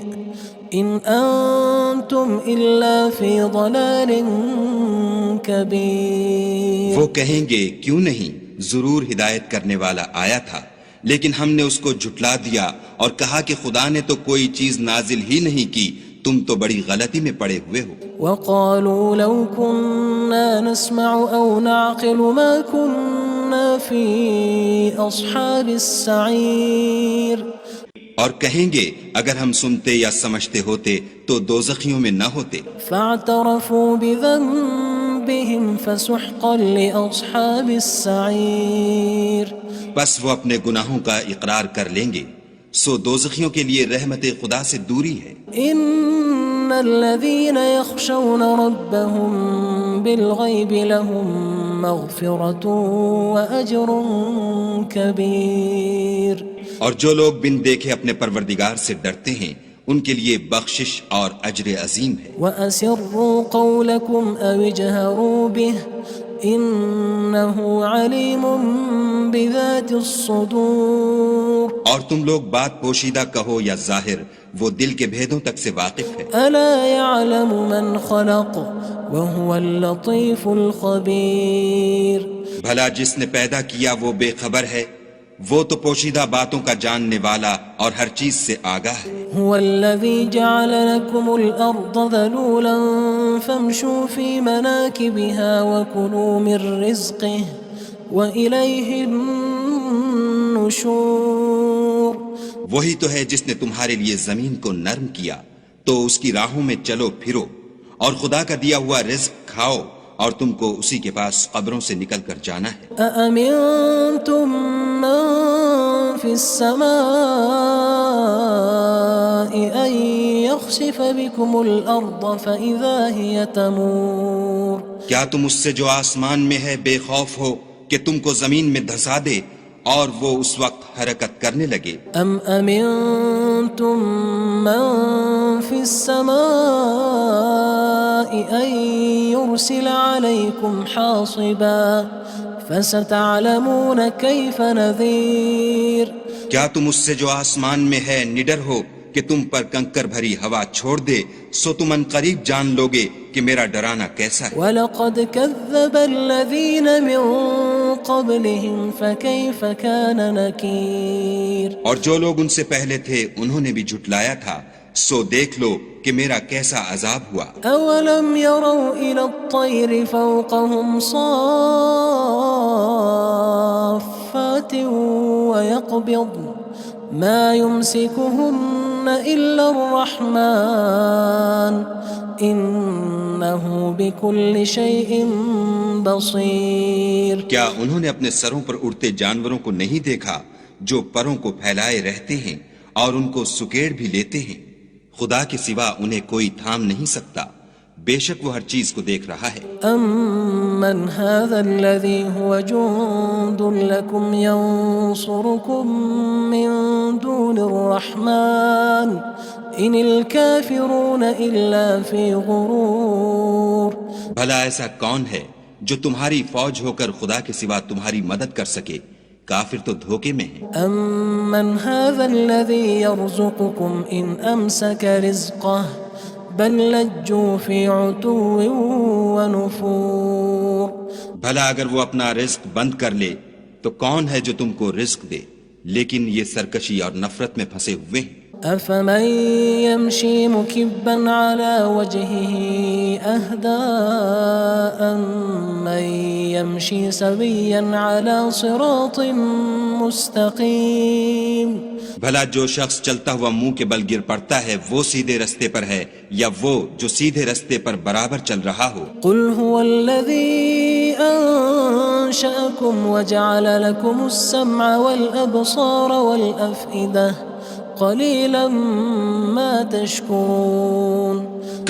إن أنتم إلا في ضلال كبير وہ کہیں گے کیوں نہیں، ضرور ہدایت کرنے والا آیا تھا، لیکن ہم نے اس کو جھٹلا دیا اور کہا کہ خدا نے تو کوئی چیز نازل ہی نہیں کی، تم تو بڑی غلطی میں پڑے ہوئے ہو۔ وقالوا لو كنا نسمع أو نعقل ما كنا في أصحاب السعير اور کہیں گے اگر ہم سنتے یا سمجھتے ہوتے تو دوزخیوں میں نہ ہوتے۔ فاعترفوا بذنبهم فسحقا لأصحاب السعير بس وہ اپنے گناہوں کا اقرار کر لیں گے، سو دوزخیوں کے لیے رحمت خدا سے دوری ہے۔ ان الذين يخشون ربهم بالغيب لهم مغفرة وأجر كبير اور جو لوگ بن دیکھے اپنے پروردگار سے ڈرتے ہیں ان کے لیے بخشش اور اجر عظیم ہے۔ وَأَسِرُّوا قَوْلَكُمْ أَوِ اجْهَرُوا بِهِ إِنَّهُ عَلِيمٌ بِذَاتِ الصُّدُورِ اور تم لوگ بات پوشیدہ کہو یا ظاہر، وہ دل کے بھیدوں تک سے واقف ہے۔ أَلَا يَعْلَمُ مَنْ خَلَقَ وَهُوَ اللَّطِيفُ الْخَبِيرُ بھلا جس نے پیدا کیا وہ بے خبر ہے، وہ تو پوشیدہ باتوں کا جاننے والا اور ہر چیز سے آگاہ ہے۔ هو الذي جعل لكم الأرض ذلولا فامشوا في مناكبها وكلوا من رزقه وإليه النشور. وہی تو ہے جس نے تمہارے لیے زمین کو نرم کیا تو اس کی راہوں میں چلو پھرو اور خدا کا دیا ہوا رزق کھاؤ اور تم کو اسی کے پاس قبروں سے نکل کر جانا ہے. أأمنتم من في السماء أن يخسف بكم الأرض فإذا هي تمور. کیا تم اس سے جو آسمان میں ہے بے خوف ہو کہ تم کو زمین میں دھسا دے اور وہ اس وقت حرکت کرنے لگے؟ أم أمنتم من في السماء أن يرسل عليكم حاصبا فستعلمون كيف نذير. کیا تم اس سے جو آسمان میں ہے نڈر ہو کہ تم پر کنکر بھری ہوا چھوڑ دے سو تم ان قریب جان لوگے کہ میرا ڈرانا کیسا ہے. وَلَقَدْ كَذَّبَ الَّذِينَ مِن قَبْلِهِمْ فَكَيْفَ كَانَ نَكِيرٌ. اور جو لوگ ان سے پہلے تھے انہوں نے بھی جھٹلایا تھا سو دیکھ لو کہ میرا کیسا عذاب ہوا. أَوَلَمْ يَرَوْا إِلَى الطَّيْرِ فَوْقَهُمْ صَافَّاتٍ وَيَقْبِضْنَ مَا يُمْسِكُهُنَّ إِلَّا الرَّحْمَنُ إِنَّهُ بِكُلِّ شَيْءٍ بَصِيرٌ. کیا انہوں نے اپنے سروں پر اڑتے جانوروں کو نہیں دیکھا جو پروں کو پھیلائے رہتے ہیں اور ان کو سکیڑ بھی لیتے ہیں؟ خدا کے سوا انہیں کوئی تھام نہیں سکتا، بے شک وہ ہر چیز کو دیکھ رہا ہے. أَمَّنْ هَذَا الَّذِي هُوَ جُندٌ لَكُمْ يَنصُرُكُم مِّن دُونِ الرَّحْمَنِ إِنِ الْكَافِرُونَ إِلَّا فِي غُرُورٍ. بھلا ایسا کون ہے جو تمہاری فوج ہو کر خدا کے سوا تمہاری مدد کر سکے؟ کافر تو دھوکے میں ہیں. أَمَّنْ هَذَا الَّذِي يَرْزُقُكُمْ إِنْ أَمْسَكَ رِزْقَهُ بَلْ لَجُّوا فِي عُتُوٍّ وَنُفُورٍ. بھلا اگر وہ اپنا رزق بند کر لے تو کون ہے جو تم کو رزق دے، لیکن یہ سرکشی اور نفرت میں پھنسے ہوئے ہیں. أَفَمَن يَمْشِي مُكِبًّا عَلَى وَجْهِهِ أَهْدَىٰ أَمَّن يَمْشِي سَوِيًّا عَلَى صِرَاطٍ مُّسْتَقِيمٍ. بھلا جو شخص چلتا ہوا منہ کے بل گر پڑتا ہے وہ سیدھے رستے پر ہے یا وہ جو سیدھے رستے پر برابر چل رہا ہو؟ قُلْ هُوَ الَّذِي أَنشَأَكُمْ وَجَعَلَ لَكُمُ السَّمْعَ وَالْأَبْصَارَ وَالْأَفْئِدَةَ قَلِيلًا مَا تَشْكُرُونَ.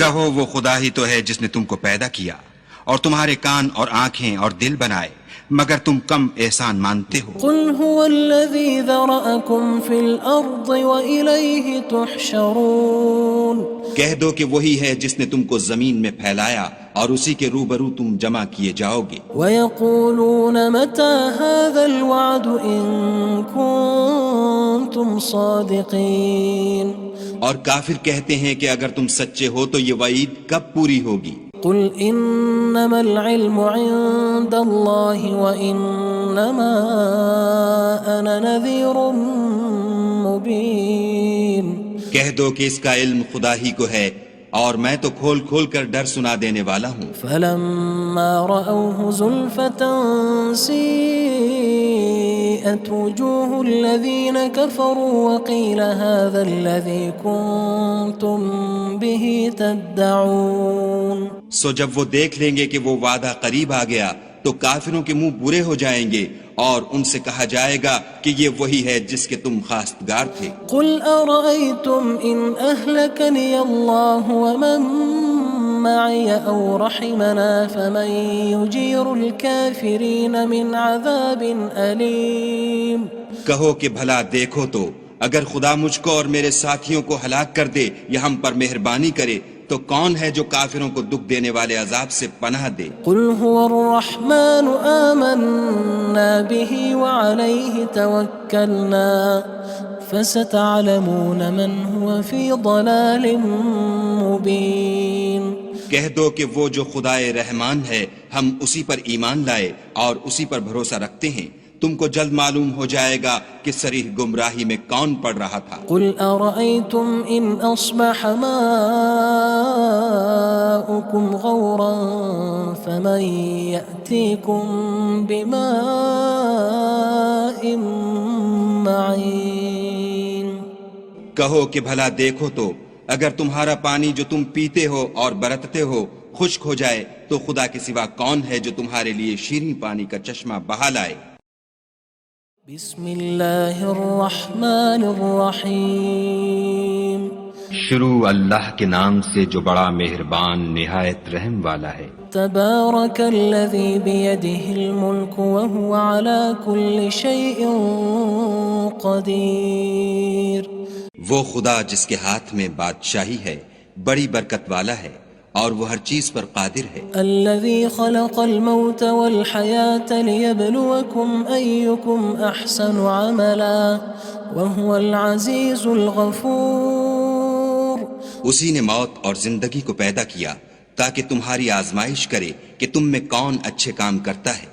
کہو وہ خدا ہی تو ہے جس نے تم کو پیدا کیا اور تمہارے کان اور آنکھیں اور دل بنائے، مگر تم کم احسان مانتے ہو. قُلْ هُوَ الَّذِي ذَرَأَكُمْ فِي الْأَرْضِ وَإِلَيْهِ تُحْشَرُونَ. کہہ دو کہ وہی ہے جس نے تم کو زمین میں پھیلایا اور اسی کے روبرو تم جمع کیے جاؤ گے. وَيَقُولُونَ مَتَى هَذَا الْوَعْدُ إِن كُنتُمْ صَادِقِينَ. اور کافر کہتے ہیں کہ اگر تم سچے ہو تو یہ وعید کب پوری ہوگی؟ قُلْ إِنَّمَا الْعِلْمُ عِندَ اللَّهِ وَإِنَّمَا أَنَا نَذِيرٌ مُّبِينٌ. کہہ دو کہ اس کا علم خدا ہی کو ہے اور میں تو کھول کھول کر ڈر سنا دینے والا ہوں. فَلَمَّا رَأَوْهُ زُلْفَةً سِيئَتْ وُجُوهُ الَّذِينَ كَفَرُوا وَقِيلَ هَذَا الَّذِي كُنتُم بِهِ تَدَّعُونَ. سو جب وہ دیکھ لیں گے کہ وہ وعدہ قریب آ گیا تو کافروں کے منہ برے ہو جائیں گے اور ان سے کہا جائے گا کہ یہ وہی ہے جس کے تم خواستگار تھے. قُلْ أَرَأَيْتُمْ إِنْ أَهْلَكَنِيَ اللَّهُ وَمَن مَّعِيَ أَوْ رَحِمَنَا فَمَن يُجِيرُ الْكَافِرِينَ مِنْ عَذَابٍ أَلِيمٍ. کہو کہ بھلا دیکھو تو اگر خدا مجھ کو اور میرے ساتھیوں کو ہلاک کر دے یا ہم پر مہربانی کرے تو کون ہے جو کافروں کو دکھ دینے والے عذاب سے پناہ دے؟ قُلْ هُوَ الرَّحْمَنُ آمَنَّا بِهِ وَعَلَيْهِ تَوَكَّلْنَا فَسَتَعْلَمُونَ مَنْ هُوَ فِي ضَلَالٍ مُّبِينٍ. کہہ دو کہ وہ جو خدائے رحمان ہے ہم اسی پر ایمان لائے اور اسی پر بھروسہ رکھتے ہیں، تم کو جلد معلوم ہو جائے گا کہ صریح گمراہی میں کون پڑ رہا تھا. قُلْ أَرَأَيْتُمْ إِنْ أَصْبَحَ مَاؤُكُمْ ماؤكم غورا فمن يأتيكم بماء معين کہو کہ بھلا دیکھو تو اگر تمہارا پانی جو تم پیتے ہو اور برتتے ہو خشک ہو جائے تو خدا کے سوا کون ہے جو تمہارے لیے شیریں پانی کا چشمہ بہا لائے۔ بسم اللہ الرحمن الرحیم شروع اللہ کے نام سے جو بڑا مہربان نہایت رحم والا ہے۔ تبارک الذی بیدہ الملک وهو علی کل شیء قدیر وہ خدا جس کے ہاتھ میں بادشاہی ہے بڑی برکت والا ہے اور وہ ہر چیز پر قادر ہے۔ الذي خلق الموت والحياة ليبلوكم أيكم أحسن عملا وهو العزيز الغفور اسی نے موت اور زندگی کو پیدا کیا تاکہ تمہاری آزمائش کرے کہ تم میں کون اچھے کام کرتا ہے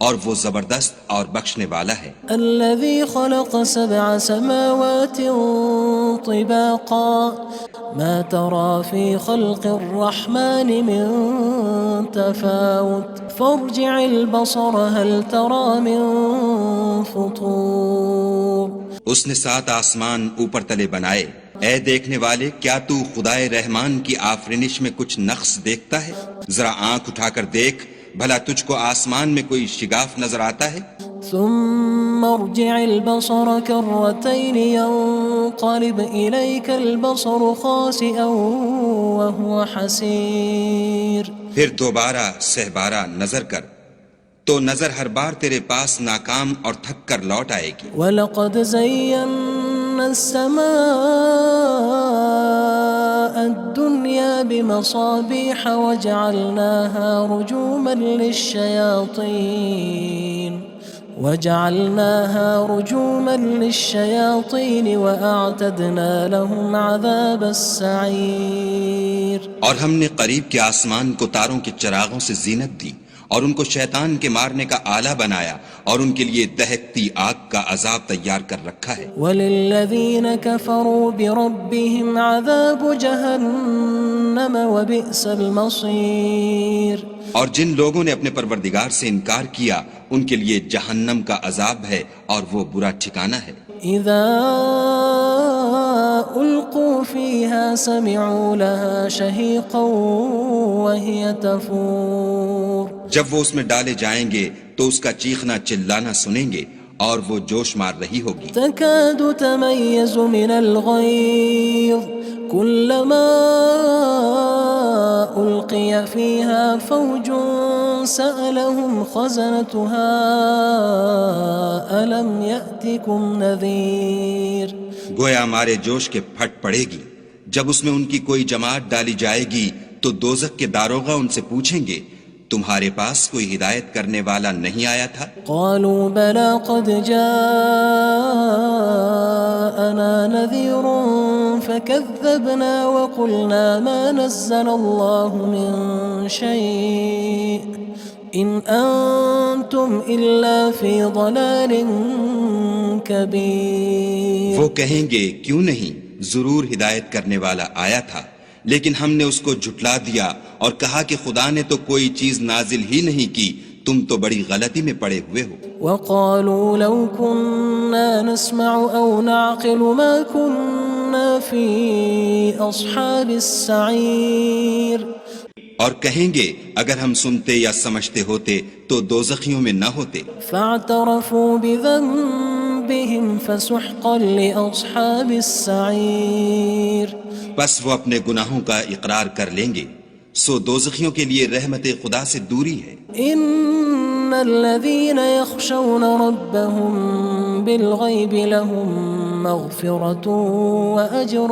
اور وہ زبردست اور بخشنے والا ہے۔ الذي خلق 7 سماوات طباقا ما ترى في خلق الرحمن من تفاوت فارجع البصر هل ترى من فطور اس نے 7 آسمان اوپر تلے بنائے، اے دیکھنے والے کیا تو خدائے رحمان کی آفرینش میں کچھ نقص دیکھتا ہے؟ ذرا آنکھ اٹھا کر دیکھ بھلا تجھ کو آسمان میں کوئی شگاف نظر آتا ہے؟ ثم ارجع البصر كرتين ينقلب إليك البصر خاسئا وهو حسير پھر دوبارہ سہبارہ نظر کر تو نظر ہر بار تیرے پاس ناکام اور تھک کر لوٹ آئے گی۔ وَلَقَدْ زَيَّنَّا السَّمَاءَ الدُّنْيَا بِمَصَابِيحَ وَجَعَلْنَاهَا رُجُومًا لِلشَّيَاطِينِ وَأَعْتَدْنَا لَهُمْ عَذَابَ السَّعِيرِ اور ہم نے قریب کے آسمان کو تاروں کے چراغوں سے زینت دی اور ان کو شیطان کے مارنے کا آلہ بنایا اور ان کے لیے دہکتی آگ کا عذاب تیار کر رکھا ہے۔ وَلِلَّذِينَ كَفَرُوا بِرَبِّهِمْ عَذَابُ جَهَنَّمَ وَبِئْسَ الْمَصِيرُ اور جن لوگوں نے اپنے پروردگار سے انکار کیا ان کے لیے جہنم کا عذاب ہے اور وہ برا ٹھکانہ ہے۔ اذا القوا فيها سمعوا لها شهيقا وهي تفور جب وہ اس میں ڈالے جائیں گے تو اس کا چیخنا چلانا سنیں گے اور وہ جوش مار رہی ہوگی۔ تكاد تميز من الغيظ كلما ألقي فيها فوج سألهم خزنتها ألم يأتكم نذير گویا مارے جوش کے پھٹ پڑے گی جب اس میں ان کی کوئی جماعت ڈالی جائے گی تو دوزخ کے داروغہ ان سے پوچھیں گے تمہارے پاس کوئی ہدایت کرنے والا نہیں آیا تھا؟ قالوا بلى قد جاءنا نذير فكذبنا وقلنا ما نزل الله من شيء إن أنتم إلا في ضلال كبير وہ کہیں گے کیوں نہیں، ضرور ہدایت کرنے والا آیا تھا، لیکن ہم نے اس کو جھٹلا دیا اور کہا کہ خدا نے تو کوئی چیز نازل ہی نہیں کی، تم تو بڑی غلطی میں پڑے ہوئے ہو۔ وقالوا لو كنا نسمع أو نعقل ما كنا في أصحاب السعير اور کہیں گے اگر ہم سنتے یا سمجھتے ہوتے تو دوزخیوں میں نہ ہوتے۔ فاعترفوا بذنبهم فسحقا لأصحاب السعير بس وہ اپنے گناہوں کا اقرار کر لیں گے، سو دوزخیوں کے لیے رحمت خدا سے دوری ہے۔ ان الذين يخشون ربهم بالغيب لهم مغفرة وأجر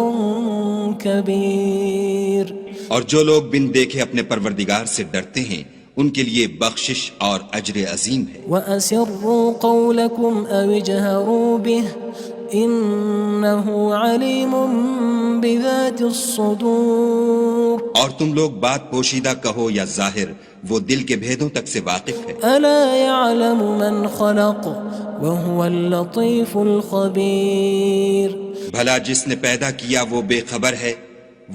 كبير اور جو لوگ بن دیکھے اپنے پروردگار سے ڈرتے ہیں ان کے لیے بخشش اور اجر عظیم ہے۔ وَأَسِرُّوا قَوْلَكُمْ أَوِ اجْهَرُوا بِهِ إِنَّهُ عَلِيمٌ بِذَاتِ الصُّدُورِ اور تم لوگ بات پوشیدہ کہو یا ظاہر، وہ دل کے بھیدوں تک سے واقف ہے۔ أَلَا يَعْلَمُ مَنْ خَلَقَ وَهُوَ اللَّطِيفُ الْخَبِيرُ بھلا جس نے پیدا کیا وہ بے خبر ہے،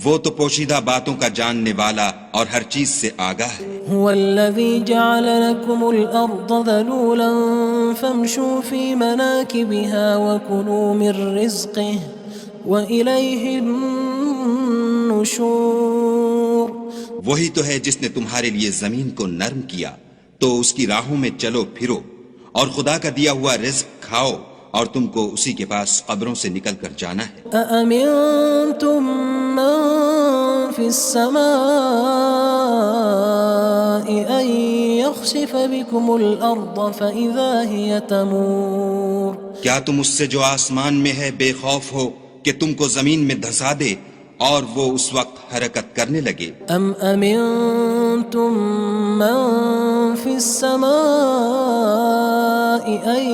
وہ تو پوشیدہ باتوں کا جاننے والا اور ہر چیز سے آگاہ ہے۔ هو الذي جعل لكم الأرض ذلولا فامشوا في مناكبها وكلوا من رزقه وإليه النشور۔ وہی تو ہے جس نے تمہارے لیے زمین کو نرم کیا تو اس کی راہوں میں چلو پھرو اور خدا کا دیا ہوا رزق کھاؤ اور تم کو اسی کے پاس قبروں سے نکل کر جانا ہے۔ أأمنتم من في السماء أن يخسف بكم الأرض فإذا هي تمور۔ کیا تم اس سے جو آسمان میں ہے بے خوف ہو کہ تم کو زمین میں دھسا دے اور وہ اس وقت حرکت کرنے لگے؟ أم أمنتم من في السماء أن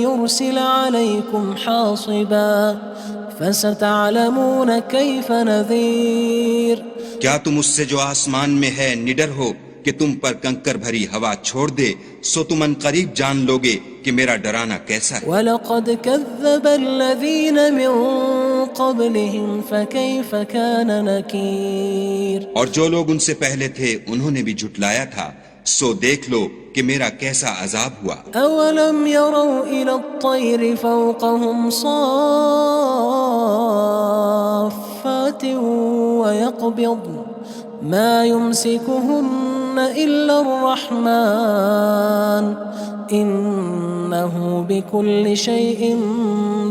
يرسل عليكم حاصبا فستعلمون كيف نذير۔ کیا تم اس سے جو آسمان میں ہے نڈر ہو کہ تم پر کنکر بھری ہوا چھوڑ دے سو تم ان قریب جان لوگے کہ میرا ڈرانا کیسا ہے۔ وَلَقَدْ كَذَّبَ الَّذِينَ مِن قَبْلِهِمْ فَكَيْفَ كَانَ نَكِيرٌ۔ اور جو لوگ ان سے پہلے تھے انہوں نے بھی جھٹلایا تھا سو دیکھ لو کہ میرا کیسا عذاب ہوا۔ أَوَلَمْ يَرَوْا إِلَى الطَّيْرِ فَوْقَهُمْ صَافَّاتٍ وَيَقْبِضْنَ مَا يُمْسِكُهُنَّ إِلَّا الرَّحْمَنُ إِنَّهُ بِكُلِّ شَيْءٍ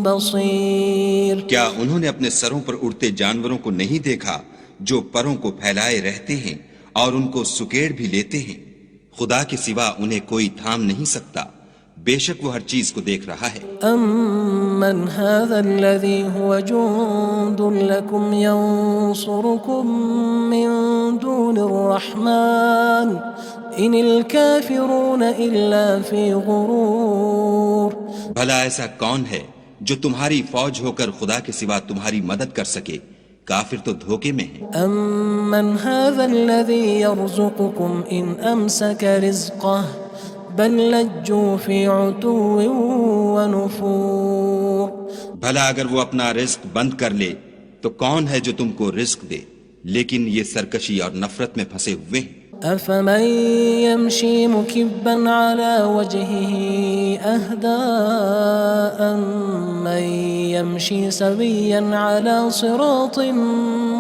بَصِيرٌ۔ کیا انہوں نے اپنے سروں پر اڑتے جانوروں کو نہیں دیکھا جو پروں کو پھیلائے رہتے ہیں اور ان کو سکیڑ بھی لیتے ہیں؟ خدا کے سوا انہیں کوئی تھام نہیں سکتا، بے شک وہ ہر چیز کو دیکھ رہا ہے۔ أَمَّنْ هَذَا الَّذِي هُوَ جُندٌ لَكُمْ يَنصُرُكُم مِّن دُونِ الرَّحْمَنِ إِنِ الْكَافِرُونَ إِلَّا فِي غُرُورٍ۔ بھلا ایسا کون ہے جو تمہاری فوج ہو کر خدا کے سوا تمہاری مدد کر سکے؟ کافر تو دھوکے میں ہیں۔ أَمَّنْ هَذَا الَّذِي يَرْزُقُكُمْ إِنْ أَمْسَكَ رِزْقَهُ بَلْ لَجُّوا فِي عُتُوٍّ وَنُفُورٍ۔ بھلا اگر وہ اپنا رزق بند کر لے تو کون ہے جو تم کو رزق دے؟ لیکن یہ سرکشی اور نفرت میں پھنسے ہوئے ہیں۔ أَفَمَن يَمْشِي مُكِبًّا عَلَى وَجْهِهِ أَهْدَىٰ أَمَّن يَمْشِي سَوِيًّا عَلَى صِرَاطٍ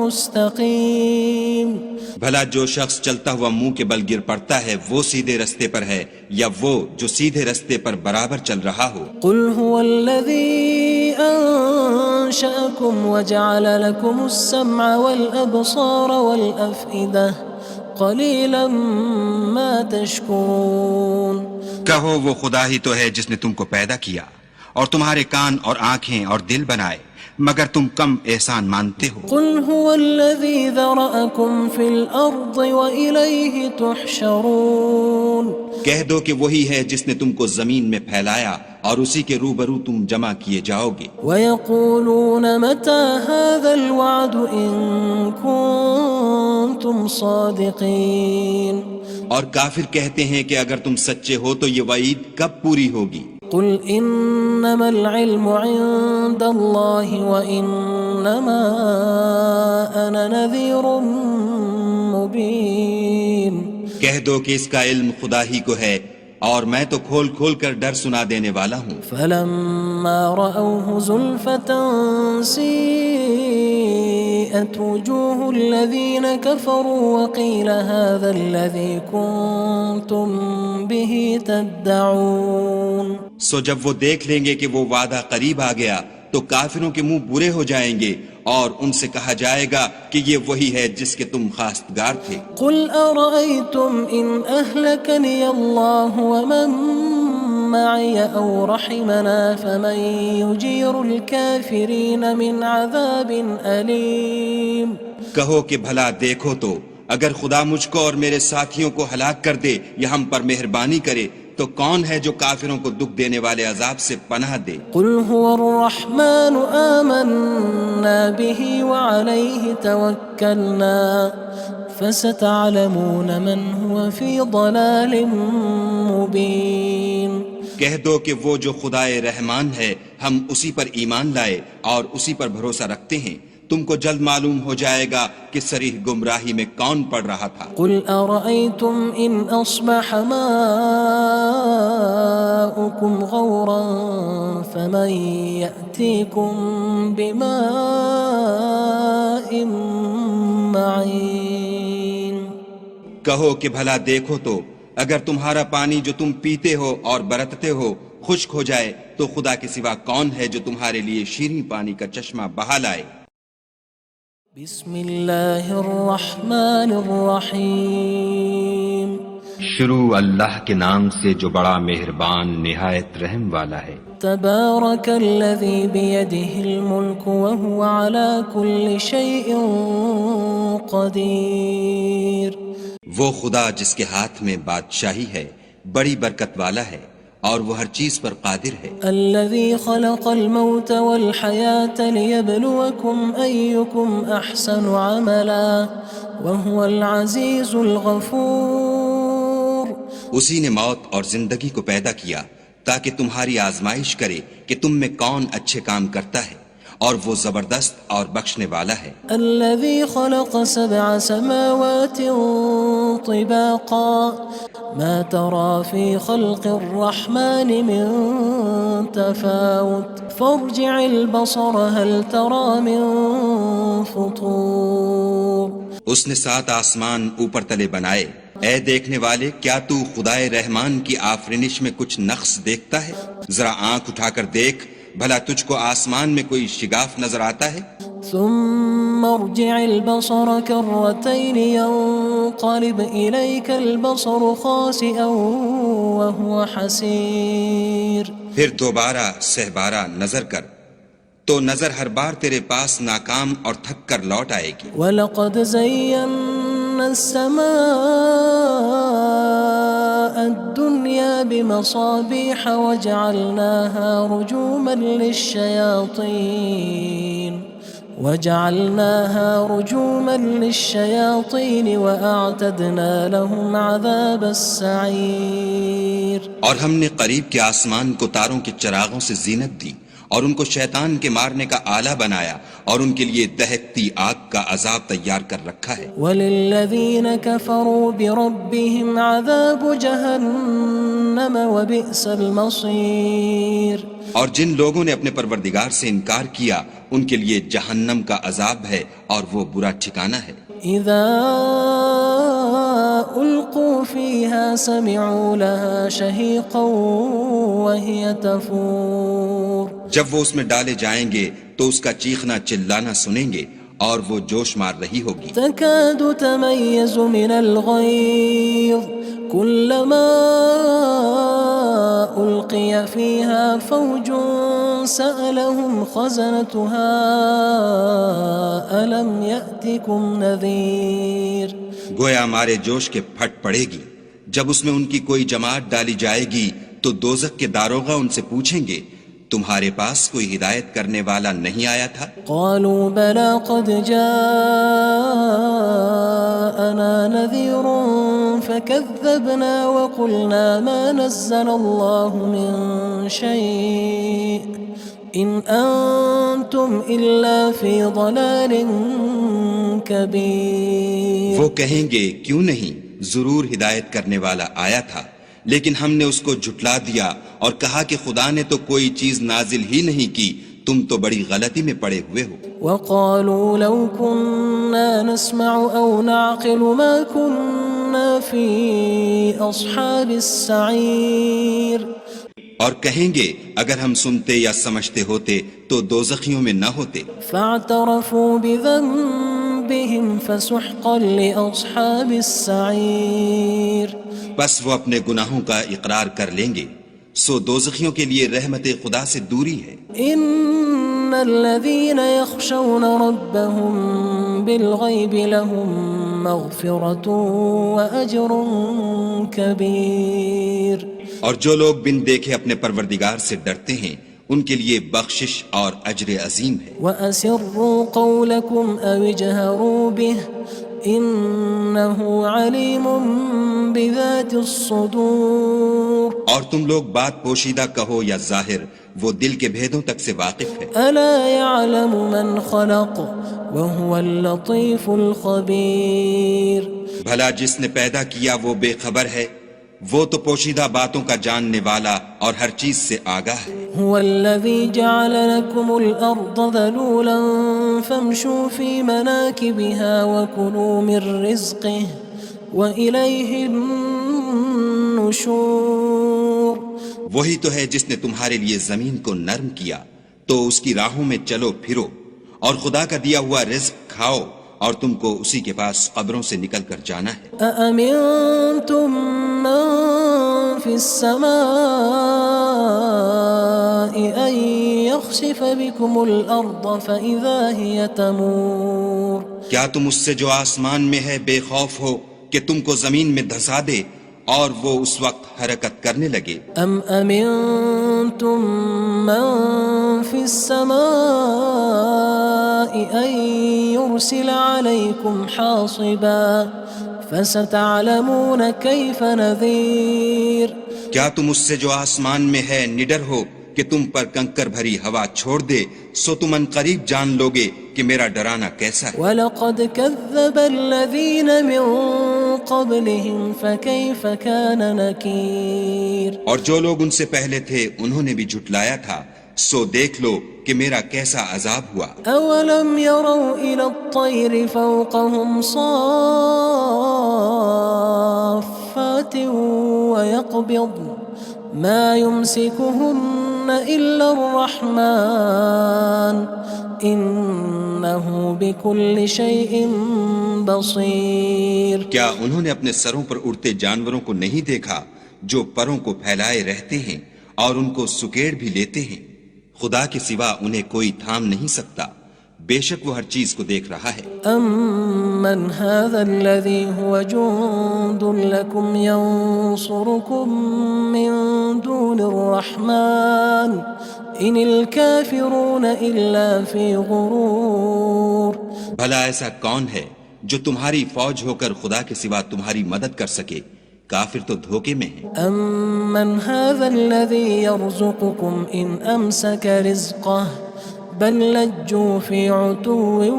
مُّسْتَقِيمٍ۔ بھلا جو شخص چلتا ہوا منہ کے بل گر پڑتا ہے وہ سیدھے رستے پر ہے یا وہ جو سیدھے رستے پر برابر چل رہا ہو؟ قُلْ هُوَ الَّذِي أَنشَأَكُمْ وَجَعَلَ لَكُمُ السَّمْعَ وَالْأَبْصَارَ وَالْأَفْئِدَةَ قَلِيلًا مَا تَشْكُرُونَ۔ کہو وہ خدا ہی تو ہے جس نے تم کو پیدا کیا اور تمہارے کان اور آنکھیں اور دل بنائے، مگر تم کم احسان مانتے ہو۔ قُلْ هُوَ الَّذِي ذَرَأَكُمْ فِي الْأَرْضِ وَإِلَيْهِ تُحْشَرُونَ۔ کہہ دو کہ وہی ہے جس نے تم کو زمین میں پھیلایا اور اسی کے روبرو تم جمع کیے جاؤ گے۔ وَيَقُولُونَ مَتَى هَذَا الْوَعْدُ إِن كُنتُمْ صَادِقِينَ۔ اور کافر کہتے ہیں کہ اگر تم سچے ہو تو یہ وعید کب پوری ہوگی؟ قُلْ إِنَّمَا الْعِلْمُ عِندَ اللَّهِ وَإِنَّمَا أَنَا نَذِيرٌ مُّبِينٌ۔ کہہ دو کہ اس کا علم خدا ہی کو ہے اور میں تو کھول کھول کر ڈر سنا دینے والا ہوں۔ فَلَمَّا رَأَوْهُ زُلْفَةً سِيئَتْ وُجُوهُ الَّذِينَ كَفَرُوا وَقِيلَ هَذَا الَّذِي كُنتُم بِهِ تَدَّعُونَ۔ سو جب وہ دیکھ لیں گے کہ وہ وعدہ قریب آ گیا تو کافروں کے منہ برے ہو جائیں گے اور ان سے کہا جائے گا کہ یہ وہی ہے جس کے تم خواستگار تھے۔ قُلْ أَرَأَيْتُمْ إِنْ أَهْلَكَنِيَ اللَّهُ وَمَن مَّعِيَ أَوْ رَحِمَنَا فَمَن يُجِيرُ الْكَافِرِينَ مِنْ عَذَابٍ أَلِيمٍ۔ کہو کہ بھلا دیکھو تو اگر خدا مجھ کو اور میرے ساتھیوں کو ہلاک کر دے یا ہم پر مہربانی کرے تو کون ہے جو کافروں کو دکھ دینے والے عذاب سے پناہ دے؟ قُلْ هُوَ الرَّحْمَنُ آمَنَّا بِهِ وَعَلَيْهِ تَوَكَّلْنَا فَسَتَعْلَمُونَ مَنْ هُوَ فِي ضَلَالٍ مُّبِينٍ۔ کہہ دو کہ وہ جو خدائے رحمان ہے ہم اسی پر ایمان لائے اور اسی پر بھروسہ رکھتے ہیں، تم کو جلد معلوم ہو جائے گا کہ صریح گمراہی میں کون پڑ رہا تھا۔ قل أرأيتم إن أصبح ماؤكم غورا فمن يأتيكم بماء معين۔ کہو کہ بھلا دیکھو تو اگر تمہارا پانی جو تم پیتے ہو اور برتتے ہو خشک ہو جائے تو خدا کے سوا کون ہے جو تمہارے لیے شیریں پانی کا چشمہ بہا لائے۔ بسم اللہ الرحمن الرحیم۔ شروع اللہ کے نام سے جو بڑا مہربان نہایت رحم والا ہے۔ تبارک الذی بیدہ الملک وہو علی کل شیء قدیر۔ وہ خدا جس کے ہاتھ میں بادشاہی ہے بڑی برکت والا ہے اور وہ ہر چیز پر قادر ہے۔ الذي خلق الموت والحياة ليبلوكم أيكم أحسن عملا وهو العزيز الغفور۔ اسی نے موت اور زندگی کو پیدا کیا تاکہ تمہاری آزمائش کرے کہ تم میں کون اچھے کام کرتا ہے اور وہ زبردست اور بخشنے والا ہے۔ الذي خلق 7 سماوات طباقا ما ترى في خلق الرحمن من تفاوت فارجع البصر هل ترى من فطور۔ اس نے 7 آسمان اوپر تلے بنائے، اے دیکھنے والے کیا تو خدائے رحمان کی آفرینش میں کچھ نقص دیکھتا ہے؟ ذرا آنکھ اٹھا کر دیکھ بھلا تجھ کو آسمان میں کوئی شگاف نظر آتا ہے؟ ثم ارجع البصر كرتين ينقلب إليك البصر خاسئا وهو حسير۔ پھر دوبارہ سہبارہ نظر کر تو نظر ہر بار تیرے پاس ناکام اور تھک کر لوٹ آئے گی۔ وَلَقَدْ زَيَّنَّا السَّمَاءَ الدُّنْيَا بِمَصَابِيحَ وَجَعَلْنَاهَا رُجُومًا لِلشَّيَاطِينِ وَأَعْتَدْنَا لَهُمْ عَذَابَ السَّعِيرِ۔ اور ہم نے قریب کے آسمان کو تاروں کے چراغوں سے زینت دی اور ان کو شیطان کے مارنے کا آلہ بنایا اور ان کے لیے دہکتی آگ کا عذاب تیار کر رکھا ہے۔ وَلِلَّذِينَ كَفَرُوا بِرَبِّهِمْ عَذَابُ جَهَنَّمَ وَبِئْسَ الْمَصِيرُ۔ اور جن لوگوں نے اپنے پروردگار سے انکار کیا ان کے لیے جہنم کا عذاب ہے اور وہ برا ٹھکانہ ہے۔ اذا القوا فيها سمعوا لها شهيقا وهي تفور۔ جب وہ اس میں ڈالے جائیں گے تو اس کا چیخنا چلانا سنیں گے اور وہ جوش مار رہی ہوگی۔ تكاد تميز من الغيظ كلما ألقي فيها فوج سألهم خزنتها ألم يأتكم نذير۔ گویا مارے جوش کے پھٹ پڑے گی جب اس میں ان کی کوئی جماعت ڈالی جائے گی تو دوزخ کے داروغہ ان سے پوچھیں گے تمہارے پاس کوئی ہدایت کرنے والا نہیں آیا تھا؟ قالوا بلى قد جاءنا نذير فكذبنا وقلنا ما نزل الله من شيء إن أنتم إلا في ضلال كبير۔ وہ کہیں گے کیوں نہیں، ضرور ہدایت کرنے والا آیا تھا، لیکن ہم نے اس کو جھٹلا دیا اور کہا کہ خدا نے تو کوئی چیز نازل ہی نہیں کی، تم تو بڑی غلطی میں پڑے ہوئے ہو۔ وقالوا لو كنا نسمع أو نعقل ما كنا في أصحاب السعير۔ اور کہیں گے اگر ہم سنتے یا سمجھتے ہوتے تو دوزخیوں میں نہ ہوتے۔ فاعترفوا بذنبهم فسحقا لأصحاب السعير۔ بس وہ اپنے گناہوں کا اقرار کر لیں گے، سو دوزخیوں کے لیے رحمت خدا سے دوری ہے۔ ان الذين يخشون ربهم بالغيب لهم مغفرة وأجر كبير۔ اور جو لوگ بن دیکھے اپنے پروردگار سے ڈرتے ہیں ان کے لیے بخشش اور اجر عظیم ہے۔ وَأَسِرُّوا قَوْلَكُمْ أَوِ اجْهَرُوا بِهِ إِنَّهُ عَلِيمٌ بِذَاتِ الصُّدُورِ۔ اور تم لوگ بات پوشیدہ کہو یا ظاہر، وہ دل کے بھیدوں تک سے واقف ہے۔ ألا يعلم من خلق وهو اللطيف الخبير۔ بھلا جس نے پیدا کیا وہ بے خبر ہے، وہ تو پوشیدہ باتوں کا جاننے والا اور ہر چیز سے آگاہ ہے۔ هو الذي جعل لكم الأرض ذلولا فامشوا في مناكبها وكلوا من رزقه وإليه النشور۔ وہی تو ہے جس نے تمہارے لیے زمین کو نرم کیا تو اس کی راہوں میں چلو پھرو، اور خدا کا دیا ہوا رزق کھاؤ، اور تم کو اسی کے پاس قبروں سے نکل کر جانا ہے۔ أأمنتم من في السماء أن يخسف بكم الأرض فإذا هي تمور۔ کیا تم اس سے جو آسمان میں ہے بے خوف ہو کہ تم کو زمین میں دھسا دے اور وہ اس وقت حرکت کرنے لگے؟ أم أمنتم من في السماء أن يرسل عليكم حاصبا فستعلمون كيف نذير۔ کیا تم اس سے جو آسمان میں ہے نڈر ہو کہ تم پر کنکر بھری ہوا چھوڑ دے، سو تم ان قریب جان لوگے کہ میرا ڈرانا کیسا ہے۔ وَلَقَدْ كَذَّبَ الَّذِينَ مِن قَبْلِهِمْ فَكَيْفَ كَانَ نَكِيرٌ۔ اور جو لوگ ان سے پہلے تھے انہوں نے بھی جھٹلایا تھا، سو دیکھ لو کہ میرا کیسا عذاب ہوا۔ أَوَلَمْ يَرَوْا إِلَى الطَّيْرِ فَوْقَهُمْ صَافَّاتٍ وَيَقْبِضْنَ مَا يُمْسِكُهُنَّ إِلَّا الرَّحْمَنُ إِنَّهُ بِكُلِّ شَيْءٍ بَصِيرٌ۔ کیا انہوں نے اپنے سروں پر اڑتے جانوروں کو نہیں دیکھا جو پروں کو پھیلائے رہتے ہیں اور ان کو سکیڑ بھی لیتے ہیں؟ خدا کے سوا انہیں کوئی تھام نہیں سکتا، بے شک وہ ہر چیز کو دیکھ رہا ہے۔ أَمَّنْ هَذَا الَّذِي هُوَ جُندٌ لَكُمْ يَنصُرُكُم مِّن دُونِ الرَّحْمَنِ إِنِ الْكَافِرُونَ إِلَّا فِي غُرُورٍ۔ بھلا ایسا کون ہے جو تمہاری فوج ہو کر خدا کے سوا تمہاری مدد کر سکے؟ کافر تو دھوکے میں ہیں۔ أَمَّنْ هَذَا الَّذِي يَرْزُقُكُمْ إِنْ أَمْسَكَ رِزْقَهُ بَلْ لَجُّوا فِي عُتُوٍّ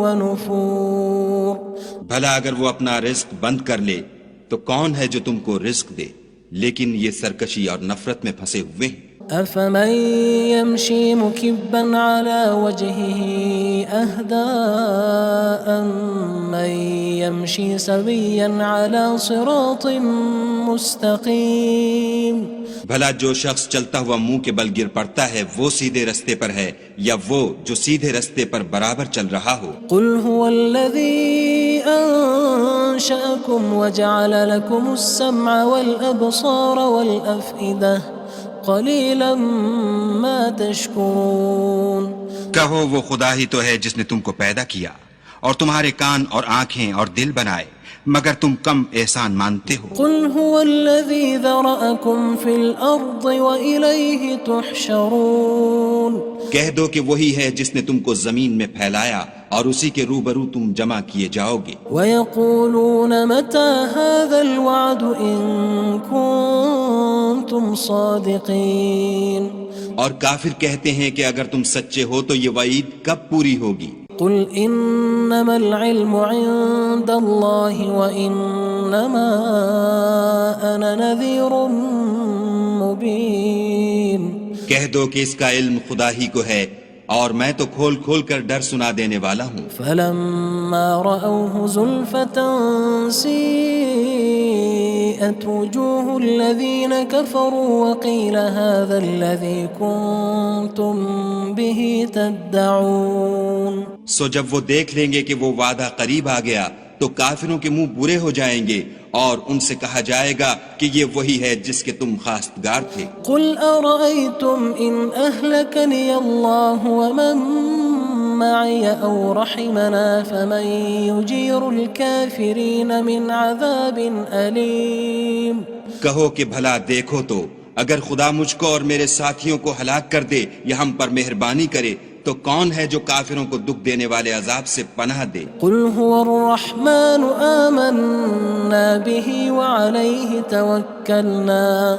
وَنُفُورٍ۔ بھلا اگر وہ اپنا رزق بند کر لے تو کون ہے جو تم کو رزق دے؟ لیکن یہ سرکشی اور نفرت میں پھنسے ہوئے ہیں۔ أَفَمَن يَمْشِي مُكِبًّا عَلَى وَجْهِهِ أَهْدَىٰ أَمَّن يَمْشِي سَوِيًّا عَلَى صِرَاطٍ مُّسْتَقِيمٍ۔ بھلا جو شخص چلتا ہوا منہ کے بل گر پڑتا ہے وہ سیدھے رستے پر ہے یا وہ جو سیدھے رستے پر برابر چل رہا ہو؟ قُلْ هُوَ الَّذِي أَنشَأَكُمْ وَجَعَلَ لَكُمُ السَّمْعَ وَالْأَبْصَارَ وَالْأَفْئِدَةَ قَلِيلًا مَا تَشْكُرُونَ۔ کہو وہ خدا ہی تو ہے جس نے تم کو پیدا کیا اور تمہارے کان اور آنکھیں اور دل بنائے، مگر تم کم احسان مانتے ہو۔ قُلْ هُوَ الَّذِي ذَرَأَكُمْ فِي الْأَرْضِ وَإِلَيْهِ تُحْشَرُونَ۔ کہہ دو کہ وہی ہے جس نے تم کو زمین میں پھیلایا اور اسی کے روبرو تم جمع کیے جاؤ گے۔ وَيَقُولُونَ مَتَى هَذَا الْوَعْدُ إِن كُنتُمْ صَادِقِينَ۔ اور کافر کہتے ہیں کہ اگر تم سچے ہو تو یہ وعید کب پوری ہوگی؟ قُلْ إِنَّمَا الْعِلْمُ عِندَ اللَّهِ وَإِنَّمَا أَنَا نَذِيرٌ مُّبِينٌ۔ کہہ دو کہ اس کا علم خدا ہی کو ہے اور میں تو کھول کھول کر ڈر سنا دینے والا ہوں۔ فَلَمَّا رَأَوْهُ زُلْفَةً سِيئَتْ وُجُوهُ الَّذِينَ كَفَرُوا وَقِيلَ هَذَا الَّذِي كُنتُم بِهِ تَدَّعُونَ۔ سو جب وہ دیکھ لیں گے کہ وہ وعدہ قریب آ گیا تو کافروں کے منہ برے ہو جائیں گے اور ان سے کہا جائے گا کہ یہ وہی ہے جس کے تم خواستگار تھے۔ قُلْ أَرَأَيْتُمْ إِنْ أَهْلَكَنِيَ اللَّهُ وَمَن مَّعِيَ أَوْ رَحِمَنَا فَمَن يُجِيرُ الْكَافِرِينَ مِنْ عَذَابٍ أَلِيمٍ۔ کہو کہ بھلا دیکھو تو اگر خدا مجھ کو اور میرے ساتھیوں کو ہلاک کر دے یا ہم پر مہربانی کرے تو کون ہے جو کافروں کو دکھ دینے والے عذاب سے پناہ دے؟ قُلْ هُوَ الرَّحْمَنُ آمَنَّا بِهِ وَعَلَيْهِ تَوَكَّلْنَا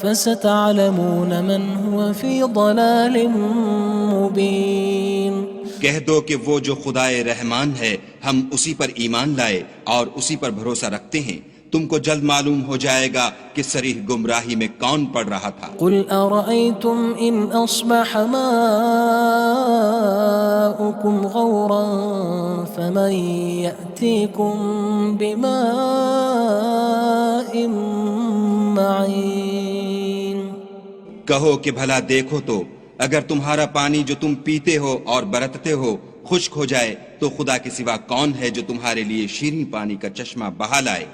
فَسَتَعْلَمُونَ مَنْ هُوَ وفي ضلال مبين کہہ دو کہ وہ جو خدائے رحمان ہے ہم اسی پر ایمان لائے اور اسی پر بھروسہ رکھتے ہیں، تم کو جلد معلوم ہو جائے گا کہ صریح گمراہی میں کون پڑ رہا تھا۔ قل أرأيتم إن أصبح ماؤكم غورا فمن يأتيكم بماء معين۔ کہو کہ بھلا دیکھو تو اگر تمہارا پانی جو تم پیتے ہو اور برتتے ہو خشک ہو جائے تو خدا کے سوا کون ہے جو تمہارے لیے شیریں پانی کا چشمہ بہا لائے۔